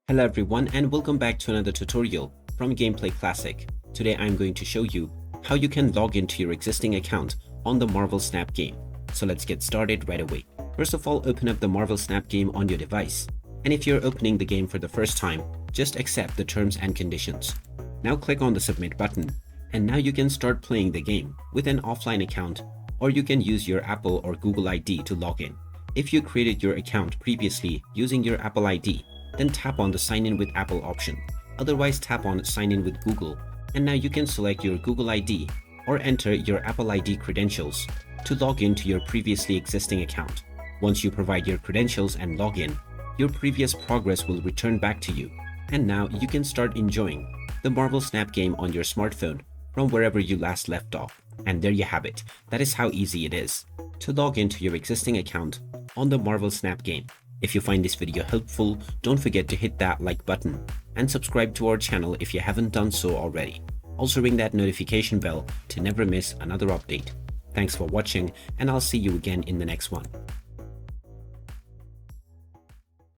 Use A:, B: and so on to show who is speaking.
A: Hello everyone and welcome back to another tutorial from Gameplay Classic. Today I'm going to show you how you can log into your existing account on the Marvel Snap game. So let's get started right away. First of all, open up the Marvel Snap game on your device. And if you're opening the game for the first time, just accept the terms and conditions. Now click on the submit button. And now you can start playing the game with an offline account, or you can use your Apple or Google ID to log in. If you created your account previously using your Apple ID, then tap on the sign in with Apple option. Otherwise tap on sign in with Google, and now you can select your Google ID or enter your Apple ID credentials to log in to your previously existing account. Once you provide your credentials and log in, your previous progress will return back to you, and now you can start enjoying the Marvel Snap game on your smartphone from wherever you last left off. And there you have it. That is how easy it is to log into your existing account on the Marvel Snap game. If you find this video helpful, don't forget to hit that like button and subscribe to our channel if you haven't done so already. Also ring that notification bell to never miss another update. Thanks for watching, and I'll see you again in the next one.